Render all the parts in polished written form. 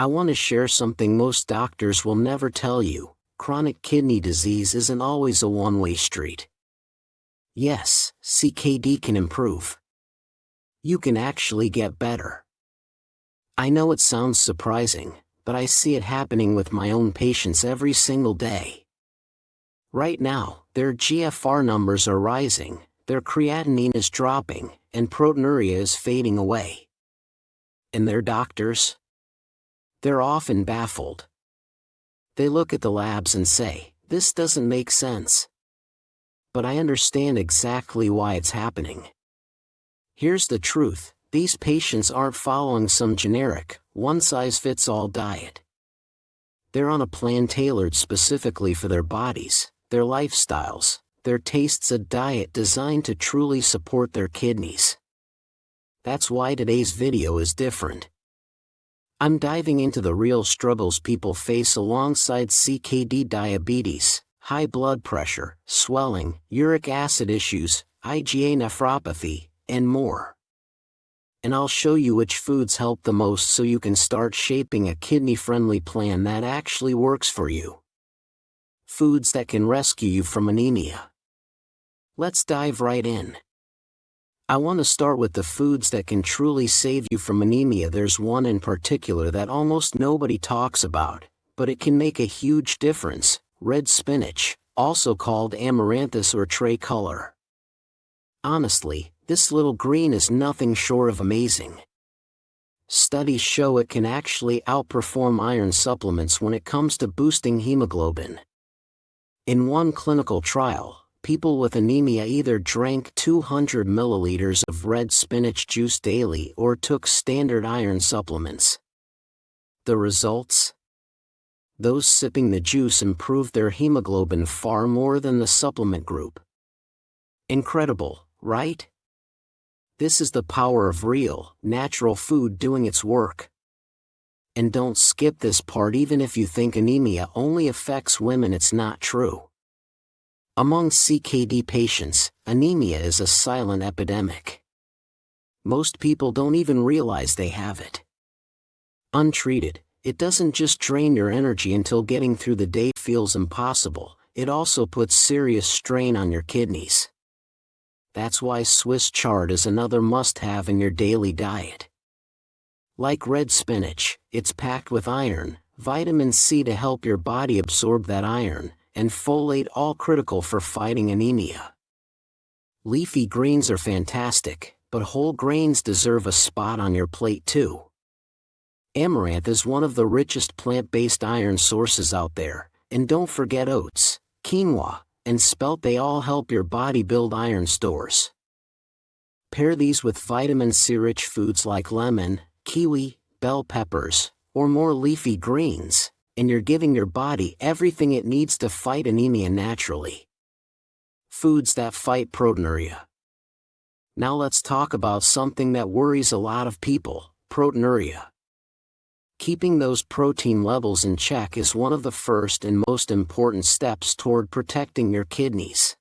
I want to share something most doctors will never tell you. Chronic kidney disease isn't always a one-way street. Yes, CKD can improve. You can actually get better. I know it sounds surprising, but I see it happening with my own patients every single day. Right now, their GFR numbers are rising, their creatinine is dropping, and proteinuria is fading away. And their doctors? They're often baffled. They look at the labs and say, "This doesn't make sense." But I understand exactly why it's happening. Here's the truth, these patients aren't following some generic, one-size-fits-all diet. They're on a plan tailored specifically for their bodies, their lifestyles, their tastes, a diet designed to truly support their kidneys. That's why today's video is different. I'm diving into the real struggles people face alongside CKD: diabetes, high blood pressure, swelling, uric acid issues, IgA nephropathy, and more. And I'll show you which foods help the most so you can start shaping a kidney-friendly plan that actually works for you. Foods that can rescue you from anemia. Let's dive right in. I want to start with the foods that can truly save you from anemia. There's one in particular that almost nobody talks about, but it can make a huge difference: red spinach, also called amaranthus or tricolor. Honestly, this little green is nothing short of amazing. Studies show it can actually outperform iron supplements when it comes to boosting hemoglobin. In one clinical trial, people with anemia either drank 200 milliliters of red spinach juice daily or took standard iron supplements. The results? Those sipping the juice improved their hemoglobin far more than the supplement group. Incredible, right? This is the power of real, natural food doing its work. And don't skip this part. Even if you think anemia only affects women, it's not true. Among CKD patients, anemia is a silent epidemic. Most people don't even realize they have it. Untreated, it doesn't just drain your energy until getting through the day feels impossible, it also puts serious strain on your kidneys. That's why Swiss chard is another must-have in your daily diet. Like red spinach, it's packed with iron, vitamin C to help your body absorb that iron, and folate, all critical for fighting anemia. Leafy greens are fantastic, but whole grains deserve a spot on your plate too. Amaranth is one of the richest plant-based iron sources out there, and don't forget oats, quinoa, and spelt. They all help your body build iron stores. Pair these with vitamin C-rich foods like lemon, kiwi, bell peppers, or more leafy greens, and you're giving your body everything it needs to fight anemia naturally. Foods that fight proteinuria. Now let's talk about something that worries a lot of people: proteinuria. Keeping those protein levels in check is one of the first and most important steps toward protecting your kidneys.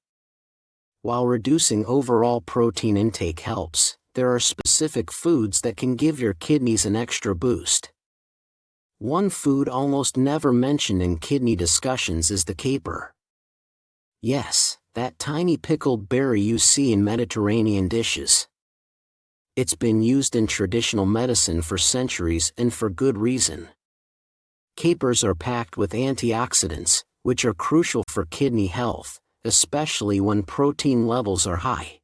While reducing overall protein intake helps, there are specific foods that can give your kidneys an extra boost. One food almost never mentioned in kidney discussions is the caper. Yes, that tiny pickled berry you see in Mediterranean dishes. It's been used in traditional medicine for centuries, and for good reason. Capers are packed with antioxidants, which are crucial for kidney health, especially when protein levels are high.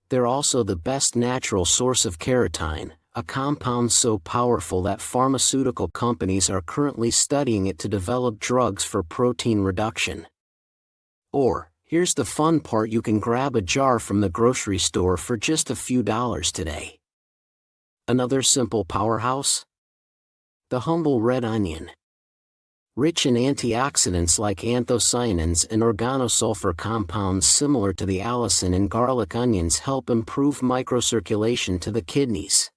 They're also the best natural source of creatinine, a compound so powerful that pharmaceutical companies are currently studying it to develop drugs for protein reduction. Or, here's the fun part: you can grab a jar from the grocery store for just a few dollars today. Another simple powerhouse? The humble red onion. Rich in antioxidants like anthocyanins and organosulfur, compounds similar to the allicin in garlic, onions help improve microcirculation to the kidneys.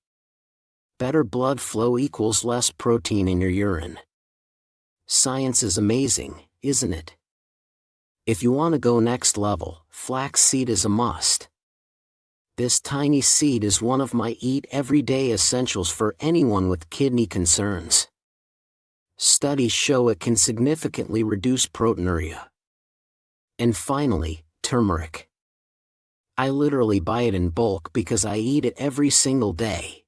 Better blood flow equals less protein in your urine. Science is amazing, isn't it? If you want to go next level, flaxseed is a must. This tiny seed is one of my eat everyday essentials for anyone with kidney concerns. Studies show it can significantly reduce proteinuria. And finally, turmeric. I literally buy it in bulk because I eat it every single day.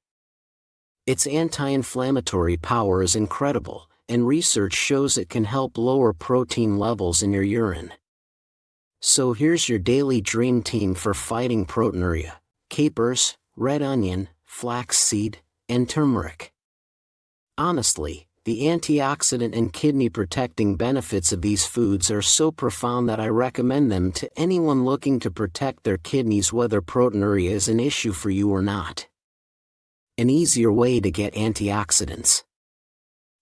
Its anti-inflammatory power is incredible, and research shows it can help lower protein levels in your urine. So here's your daily dream team for fighting proteinuria: capers, red onion, flaxseed, and turmeric. Honestly, the antioxidant and kidney-protecting benefits of these foods are so profound that I recommend them to anyone looking to protect their kidneys, whether proteinuria is an issue for you or not. An easier way to get antioxidants.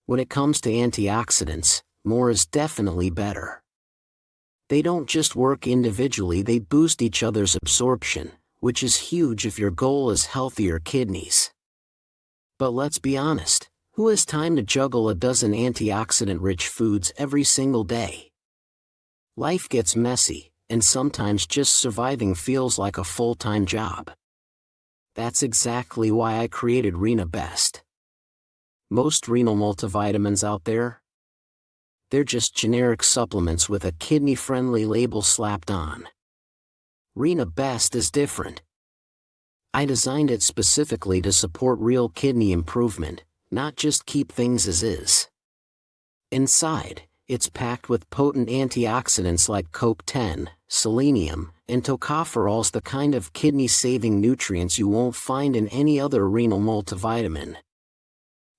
When it comes to antioxidants, more is definitely better. They don't just work individually, they boost each other's absorption, which is huge if your goal is healthier kidneys. But let's be honest, who has time to juggle a dozen antioxidant-rich foods every single day? Life gets messy, and sometimes just surviving feels like a full-time job. That's exactly why I created Rena Best. Most renal multivitamins out there? They're just generic supplements with a kidney-friendly label slapped on. Rena Best is different. I designed it specifically to support real kidney improvement, not just keep things as is. Inside, it's packed with potent antioxidants like CoQ10, selenium, and tocopherols, the kind of kidney-saving nutrients you won't find in any other renal multivitamin.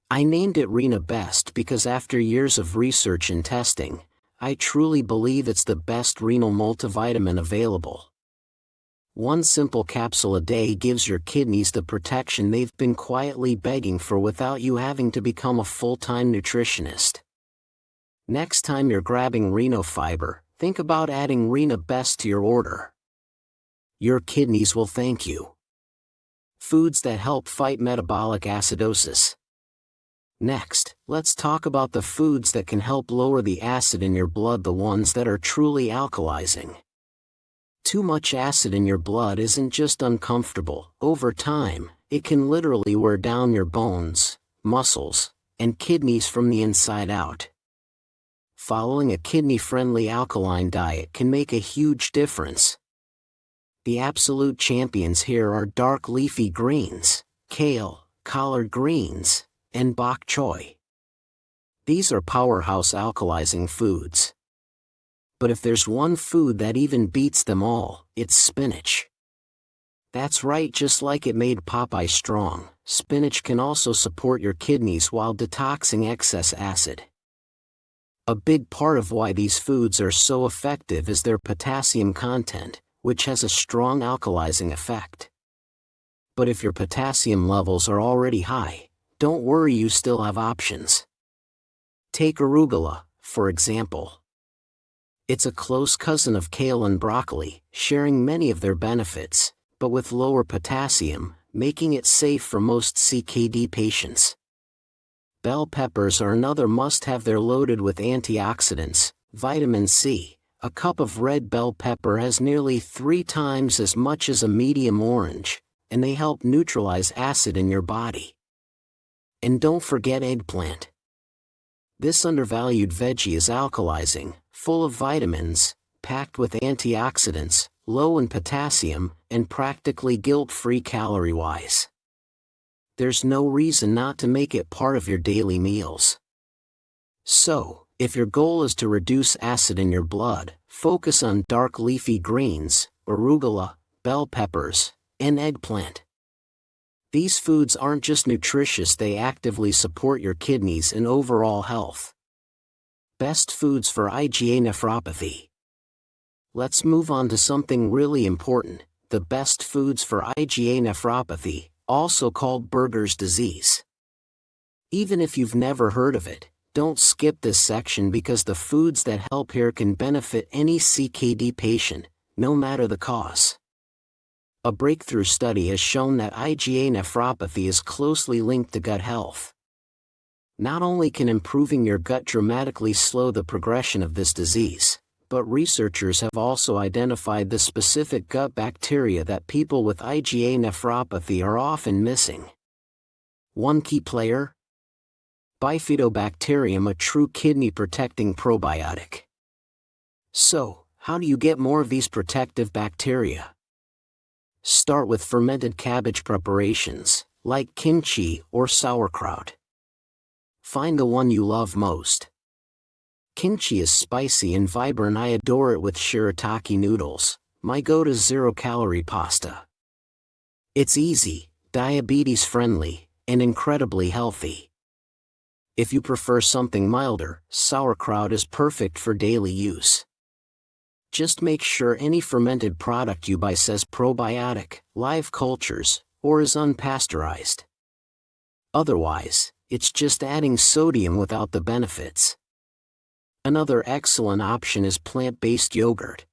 I named it Rena Best because after years of research and testing, I truly believe it's the best renal multivitamin available. One simple capsule a day gives your kidneys the protection they've been quietly begging for without you having to become a full-time nutritionist. Next time you're grabbing Reno Fiber, think about adding Rena Best to your order. Your kidneys will thank you. Foods that help fight metabolic acidosis. Next, let's talk about the foods that can help lower the acid in your blood, the ones that are truly alkalizing. Too much acid in your blood isn't just uncomfortable. Over time, it can literally wear down your bones, muscles, and kidneys from the inside out. Following a kidney-friendly alkaline diet can make a huge difference. The absolute champions here are dark leafy greens, kale, collard greens, and bok choy. These are powerhouse alkalizing foods. But if there's one food that even beats them all, it's spinach. That's right, just like it made Popeye strong, spinach can also support your kidneys while detoxing excess acid. A big part of why these foods are so effective is their potassium content, which has a strong alkalizing effect. But if your potassium levels are already high, don't worry, you still have options. Take arugula, for example. It's a close cousin of kale and broccoli, sharing many of their benefits, but with lower potassium, making it safe for most CKD patients. Bell peppers are another must-have. They're loaded with antioxidants, vitamin C. A cup of red bell pepper has nearly 3 times as much as a medium orange, and they help neutralize acid in your body. And don't forget eggplant. This undervalued veggie is alkalizing, full of vitamins, packed with antioxidants, low in potassium, and practically guilt-free calorie-wise. There's no reason not to make it part of your daily meals. So, if your goal is to reduce acid in your blood, focus on dark leafy greens, arugula, bell peppers, and eggplant. These foods aren't just nutritious, they actively support your kidneys and overall health. Best foods for IgA nephropathy. Let's move on to something really important: the best foods for IgA nephropathy, also called Buerger's disease. Even if you've never heard of it, don't skip this section because the foods that help here can benefit any CKD patient, no matter the cause. A breakthrough study has shown that IgA nephropathy is closely linked to gut health. Not only can improving your gut dramatically slow the progression of this disease, but researchers have also identified the specific gut bacteria that people with IgA nephropathy are often missing. One key player? Bifidobacterium, a true kidney-protecting probiotic. So, how do you get more of these protective bacteria? Start with fermented cabbage preparations, like kimchi or sauerkraut. Find the one you love most. Kimchi is spicy and vibrant. I adore it with shirataki noodles, my go-to zero-calorie pasta. It's easy, diabetes-friendly, and incredibly healthy. If you prefer something milder, sauerkraut is perfect for daily use. Just make sure any fermented product you buy says probiotic, live cultures, or is unpasteurized. Otherwise, it's just adding sodium without the benefits. Another excellent option is plant-based yogurt.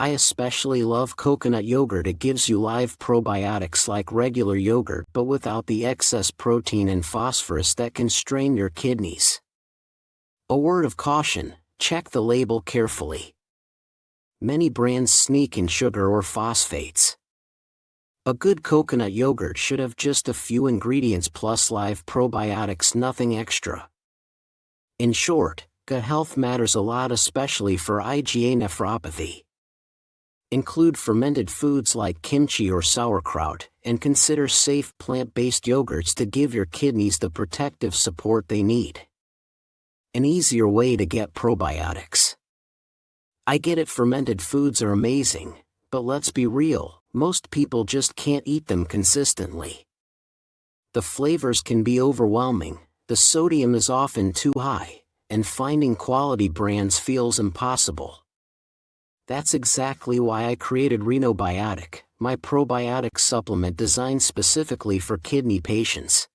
I especially love coconut yogurt. It gives you live probiotics like regular yogurt but without the excess protein and phosphorus that can strain your kidneys. A word of caution, check the label carefully. Many brands sneak in sugar or phosphates. A good coconut yogurt should have just a few ingredients plus live probiotics, nothing extra. In short, gut health matters a lot, especially for IgA nephropathy. Include fermented foods like kimchi or sauerkraut, and consider safe plant-based yogurts to give your kidneys the protective support they need. An easier way to get probiotics. I get it, fermented foods are amazing, but let's be real, most people just can't eat them consistently. The flavors can be overwhelming, the sodium is often too high, and finding quality brands feels impossible. That's exactly why I created Probiotic, my probiotic supplement designed specifically for kidney patients.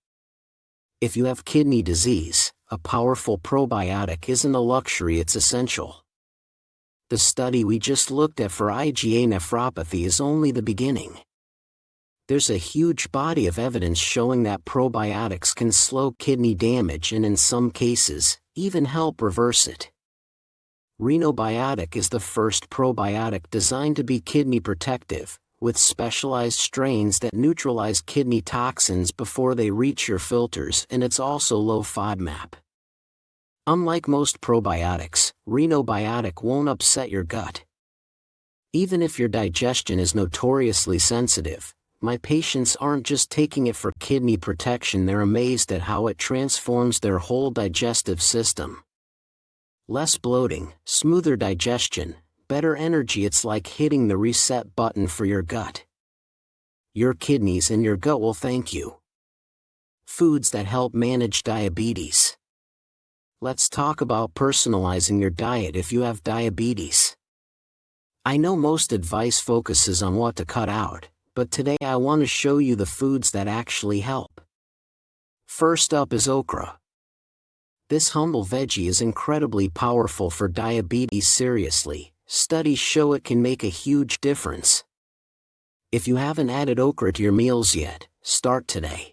If you have kidney disease, a powerful probiotic isn't a luxury, it's essential. The study we just looked at for IgA nephropathy is only the beginning. There's a huge body of evidence showing that probiotics can slow kidney damage and in some cases, even help reverse it. Probiotic is the first probiotic designed to be kidney protective, with specialized strains that neutralize kidney toxins before they reach your filters, and it's also low FODMAP. Unlike most probiotics, Probiotic won't upset your gut. Even if your digestion is notoriously sensitive, my patients aren't just taking it for kidney protection, they're amazed at how it transforms their whole digestive system. Less bloating, smoother digestion, better energy. It's like hitting the reset button for your gut. Your kidneys and your gut will thank you. Foods that help manage diabetes. Let's talk about personalizing your diet if you have diabetes. I know most advice focuses on what to cut out, but today I want to show you the foods that actually help. First up is okra. This humble veggie is incredibly powerful for diabetes. Seriously, studies show it can make a huge difference. If you haven't added okra to your meals yet, start today.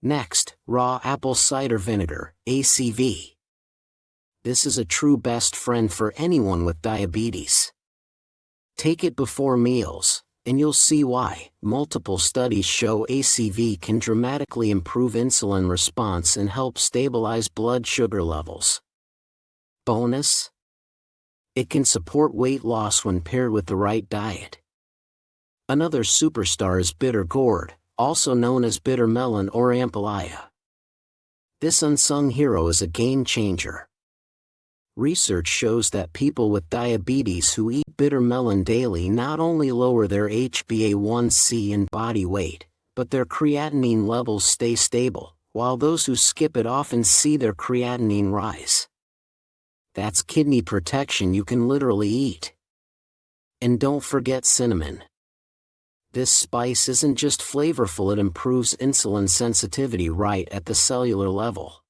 Next, raw apple cider vinegar, ACV. This is a true best friend for anyone with diabetes. Take it before meals, and you'll see why. Multiple studies show ACV can dramatically improve insulin response and help stabilize blood sugar levels. Bonus? It can support weight loss when paired with the right diet. Another superstar is bitter gourd, also known as bitter melon or ampalaya. This unsung hero is a game changer. Research shows that people with diabetes who eat bitter melon daily not only lower their HbA1c and body weight, but their creatinine levels stay stable, while those who skip it often see their creatinine rise. That's kidney protection you can literally eat. And don't forget cinnamon. This spice isn't just flavorful, it improves insulin sensitivity right at the cellular level.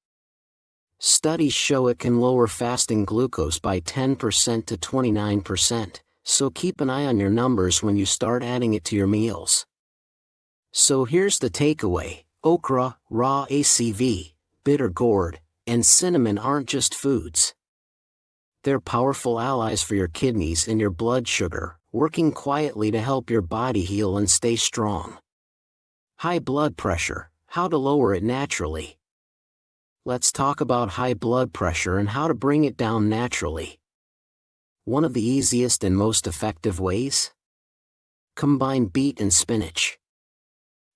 Studies show it can lower fasting glucose by 10% to 29%, so keep an eye on your numbers when you start adding it to your meals. So here's the takeaway: okra, raw ACV, bitter gourd, and cinnamon aren't just foods. They're powerful allies for your kidneys and your blood sugar, working quietly to help your body heal and stay strong. High blood pressure, how to lower it naturally. let's talk about high blood pressure and how to bring it down naturally. One of the easiest and most effective ways? Combine beet and spinach.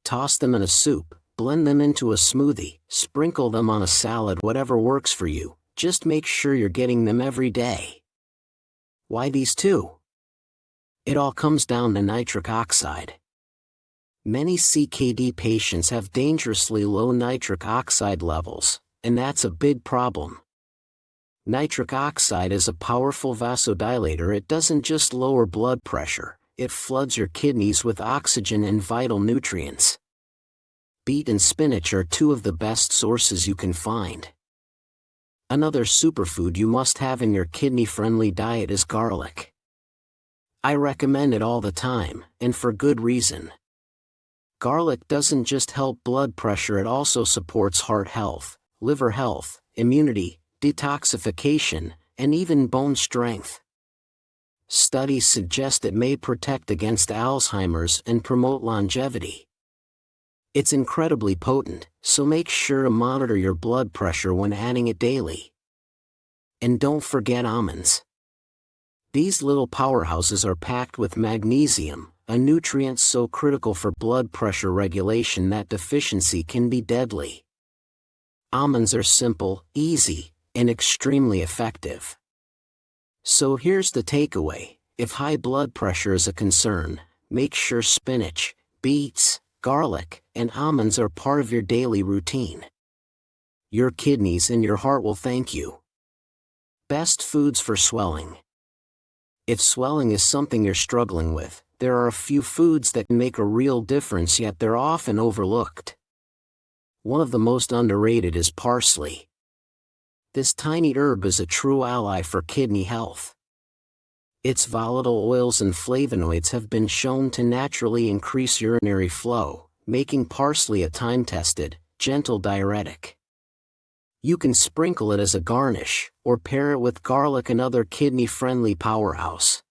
Toss them in a soup, blend them into a smoothie, sprinkle them on a salad, whatever works for you. Just make sure you're getting them every day. Why these two? It all comes down to nitric oxide. Many CKD patients have dangerously low nitric oxide levels, and that's a big problem. Nitric oxide is a powerful vasodilator. It doesn't just lower blood pressure, it floods your kidneys with oxygen and vital nutrients. Beet and spinach are two of the best sources you can find. Another superfood you must have in your kidney-friendly diet is garlic. I recommend it all the time, and for good reason. Garlic doesn't just help blood pressure, it also supports heart health, liver health, immunity, detoxification, and even bone strength. Studies suggest it may protect against Alzheimer's and promote longevity. It's incredibly potent, so make sure to monitor your blood pressure when adding it daily. And don't forget almonds. These little powerhouses are packed with magnesium, a nutrient so critical for blood pressure regulation that deficiency can be deadly. Almonds are simple, easy, and extremely effective. So here's the takeaway: if high blood pressure is a concern, make sure spinach, beets, garlic, and almonds are part of your daily routine. Your kidneys and your heart will thank you. Best foods for swelling. If swelling is something you're struggling with, there are a few foods that can make a real difference, yet they're often overlooked. One of the most underrated is parsley. This tiny herb is a true ally for kidney health. Its volatile oils and flavonoids have been shown to naturally increase urinary flow, making parsley a time-tested, gentle diuretic. You can sprinkle it as a garnish, or pair it with garlic, another kidney-friendly powerhouse.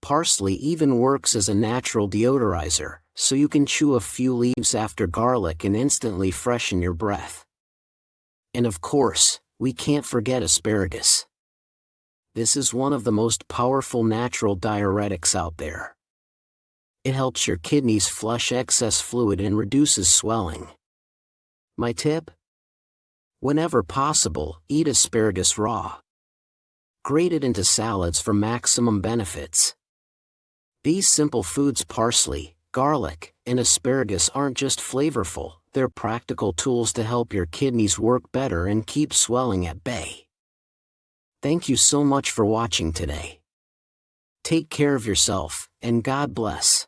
Parsley even works as a natural deodorizer, so you can chew a few leaves after garlic and instantly freshen your breath. And of course, we can't forget asparagus. This is one of the most powerful natural diuretics out there. It helps your kidneys flush excess fluid and reduces swelling. My tip? Whenever possible, eat asparagus raw. Grate it into salads for maximum benefits. These simple foods, parsley, garlic, and asparagus, aren't just flavorful, they're practical tools to help your kidneys work better and keep swelling at bay. Thank you so much for watching today. Take care of yourself, and God bless.